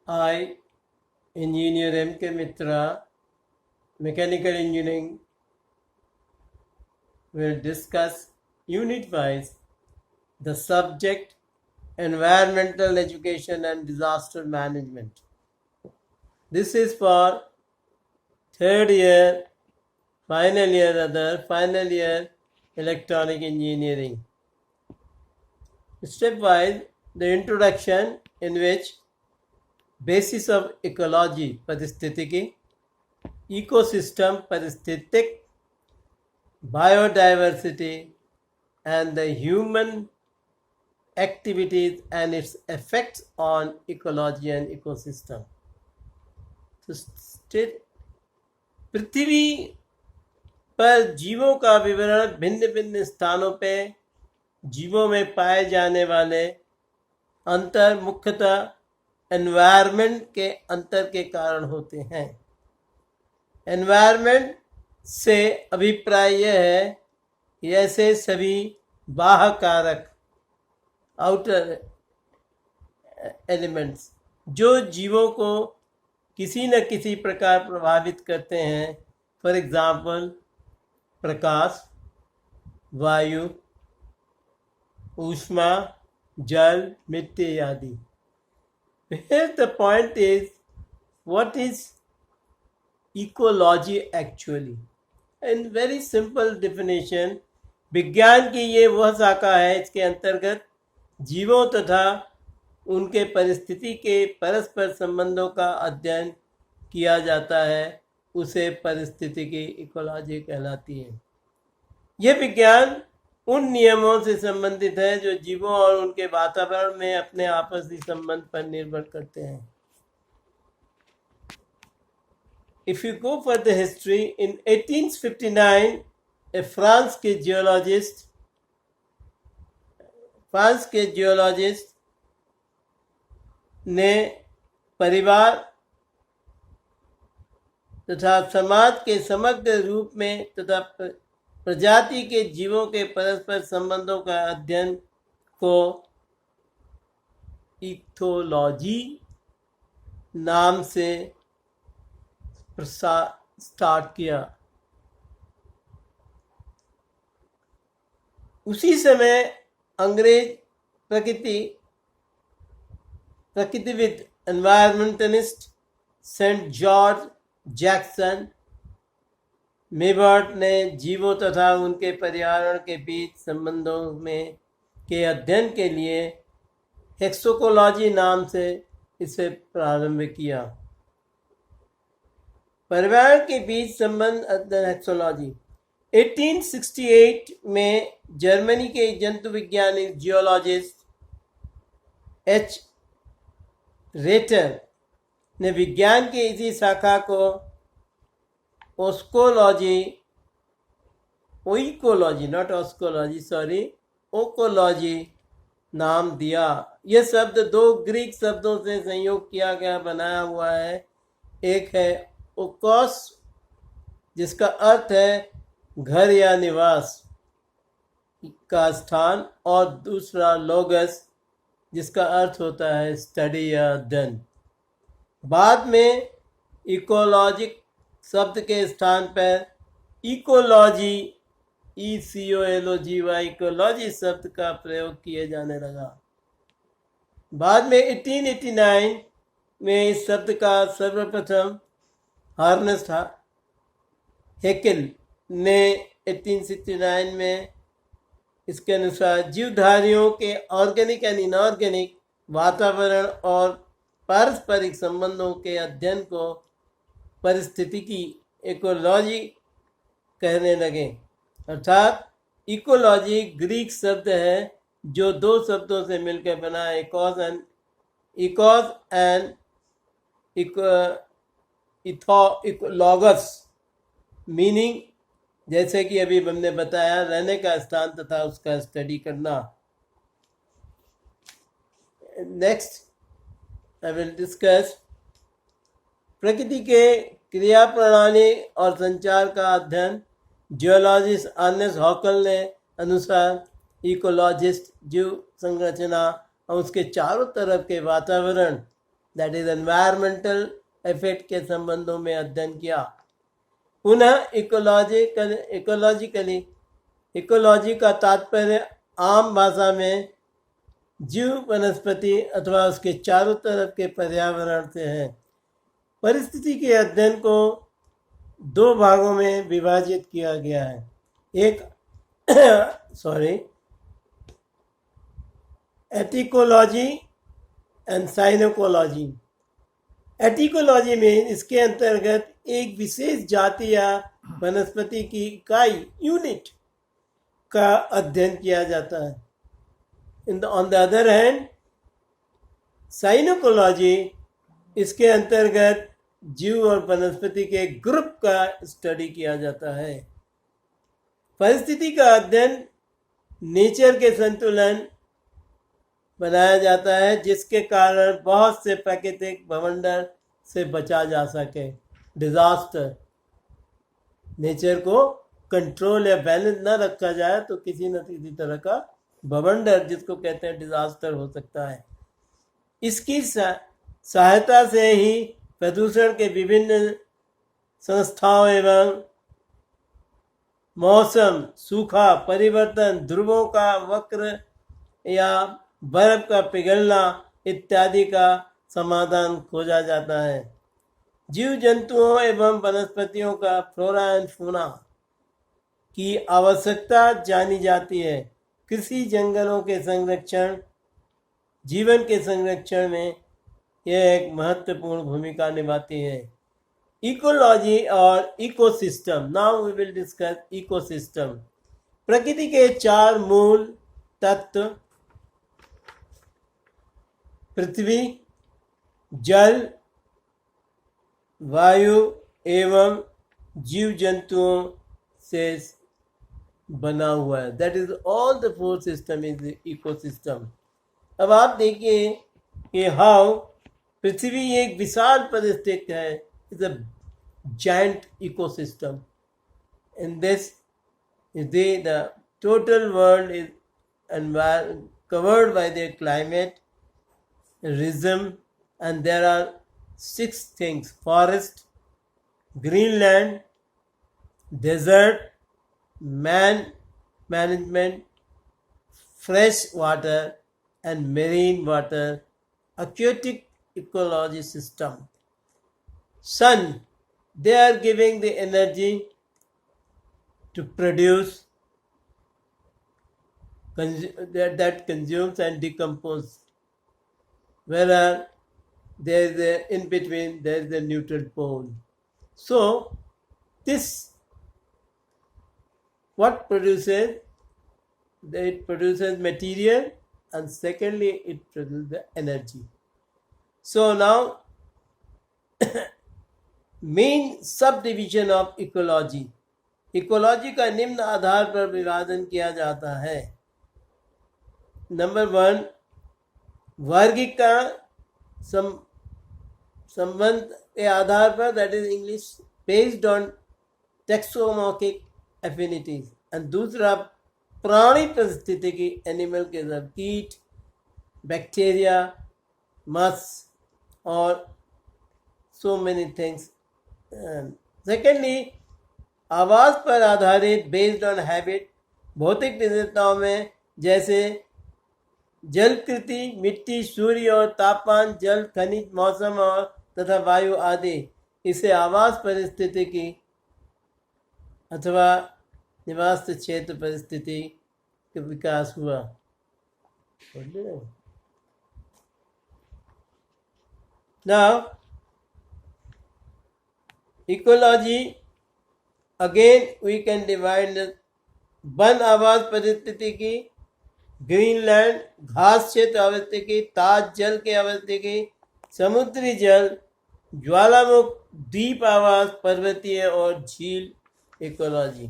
I, Engineer M.K. Mitra, Mechanical Engineering, will discuss unit-wise the subject Environmental Education and Disaster Management. This is for third year, final year Electronic Engineering. Stepwise, the introduction, in which basis of ecology paristitiki, ecosystem paristhetic, biodiversity, and the human activities and its effects on ecology and ecosystem. तो पृथ्वी पर जीवों का विवरण भिन्न भिन्न स्थानों पे जीवों में पाए जाने वाले अंतर मुख्यतः एनवायरनमेंट के अंतर के कारण होते हैं। एनवायरनमेंट से अभिप्राय यह है कि ऐसे सभी बाह्य कारक आउटर एलिमेंट्स जो जीवों को किसी न किसी प्रकार प्रभावित करते हैं, फॉर एग्जाम्पल प्रकाश, वायु, ऊष्मा, जल, मिट्टी आदि। Here the point is, what is ecology actually? In very simple definition, विज्ञान की ये वह शाखा है इसके अंतर्गत जीवों तथा उनके परिस्थिति के परस्पर संबंधों का अध्ययन किया जाता है, उसे परिस्थितिकी इकोलॉजी कहलाती है। यह विज्ञान उन नियमों से संबंधित है जो जीवों और उनके वातावरण में अपने आपसी संबंध पर निर्भर करते हैं। If you go for the history, in 1859, France के जियोलॉजिस्ट ने परिवार तथा समाज के समग्र रूप में तथा प्रजाति के जीवों के परस्पर संबंधों का अध्ययन को इथोलॉजी नाम से स्टार्ट किया। उसी समय अंग्रेज प्रकृतिविद एनवायरमेंटलिस्ट सेंट जॉर्ज जैक्सन मेबर्ट ने जीवों तथा उनके पर्यावरण के बीच संबंधों में के अध्ययन के लिए हेक्सोकोलॉजी नाम से इसे प्रारंभ किया। पर्यावरण के बीच संबंध अध्ययन हेक्सोलॉजी। 1868 में जर्मनी के जंतु वैज्ञानिक जियोलॉजिस्ट एच रेटर ने विज्ञान के इसी शाखा को ओकोलॉजी नाम दिया। यह शब्द दो ग्रीक शब्दों से संयोग किया गया बनाया हुआ है। एक है ओकोस, जिसका अर्थ है घर या निवास का स्थान, और दूसरा लोगस, जिसका अर्थ होता है स्टडी या अध्ययन। बाद में इकोलॉजिक शब्द के स्थान पर इकोलॉजी ECOLOGY इकोलॉजी शब्द का प्रयोग किए जाने लगा। बाद में 1889 में इस शब्द का सर्वप्रथम हार्नेस्ट हेकेल ने 1869 में इसके अनुसार जीवधारियों के ऑर्गेनिक एंड इनऑर्गेनिक वातावरण और पारस्परिक संबंधों के अध्ययन को परिस्थितिकी इकोलॉजी कहने लगे। अर्थात इकोलॉजी ग्रीक शब्द है जो दो शब्दों से मिलकर बना है, इकोस एंड लॉगस, मीनिंग जैसे कि अभी हमने बताया रहने का स्थान तथा उसका स्टडी करना। नेक्स्ट आई विल डिस्कस प्रकृति के क्रिया प्रणाली और संचार का अध्ययन। जियोलॉजिस्ट अर्नेस्ट हॉकल ने अनुसार इकोलॉजिस्ट जीव संरचना और उसके चारों तरफ के वातावरण दैट इज एनवायरमेंटल इफेक्ट के संबंधों में अध्ययन किया। पुनः इकोलॉजी का तात्पर्य आम भाषा में जीव वनस्पति अथवा उसके चारों तरफ के पर्यावरण से है। परिस्थिति के अध्ययन को दो भागों में विभाजित किया गया है। एक एटिकोलॉजी एंड साइनोकोलॉजी। एटिकोलॉजी में इसके अंतर्गत एक विशेष जाति या वनस्पति की इकाई यूनिट का अध्ययन किया जाता है। ऑन द अदर हैंड साइनोकोलॉजी इसके अंतर्गत जीव और वनस्पति के ग्रुप का स्टडी किया जाता है। परिस्थिति का अध्ययन नेचर के संतुलन बनाया जाता है जिसके कारण बहुत से प्राकृतिक भवंडर से बचा जा सके। डिजास्टर, नेचर को कंट्रोल या बैलेंस न रखा जाए तो किसी न किसी तरह का भवंडर, जिसको कहते हैं डिजास्टर, हो सकता है। इसकी सहायता से ही प्रदूषण के विभिन्न संस्थाओं एवं मौसम, सूखा, परिवर्तन, ध्रुवों का वक्र या बर्फ का पिघलना इत्यादि का समाधान खोजा जाता है। जीव जंतुओं एवं वनस्पतियों का फ्लोरा एंड फौना की आवश्यकता जानी जाती है। कृषि, जंगलों के संरक्षण, जीवन के संरक्षण में यह एक महत्वपूर्ण भूमिका निभाती है। इकोलॉजी और ecosystem. Now we will discuss ecosystem. प्रकृति के चार मूल तत्व पृथ्वी, जल, वायु एवं जीव जंतुओं से बना हुआ है। That is all the four system is ecosystem. अब आप देखिए कि हाउ पृथ्वी एक विशाल परिस्थिति है, is a giant ecosystem. In this the total world is covered by the climate rhythm, and there are 6 things: forest, greenland, desert, management, fresh water and marine water, aquatic ecology system. Sun, they are giving the energy to produce that consumes and decomposes, whereas there is in between there is a neutral pole. So this what produces? It produces material, and secondly it produces the energy. So now main subdivision of ecology. Ecology का निम्न आधार पर विभाजन किया जाता है। Number 1, वर्गीकरण संबंध के आधार पर, that is English, based on taxonomic affinities. And दूसरा, प्राणी पारिस्थितिकी, एनिमल के सब, कीट, बैक्टीरिया, मत्स्य और सो मेनी थिंग्स। सेकेंडली, आवास पर आधारित, बेस्ड ऑन हैबिट, भौतिक विशेषताओं में जैसे जलकृति, मिट्टी, सूर्य और तापमान, जल, खनिज, मौसम और तथा वायु आदि, इसे आवास परिस्थितिकी अथवा निवास क्षेत्र परिस्थिति का विकास हुआ। Now ecology, again we can divide one आवास परिस्थितिकी, ग्रीनलैंड घास क्षेत्र अवस्थिति, ताज जल के अवस्थिति, समुद्री जल, ज्वालामुख द्वीप आवास, पर्वतीय और झील इकोलॉजी।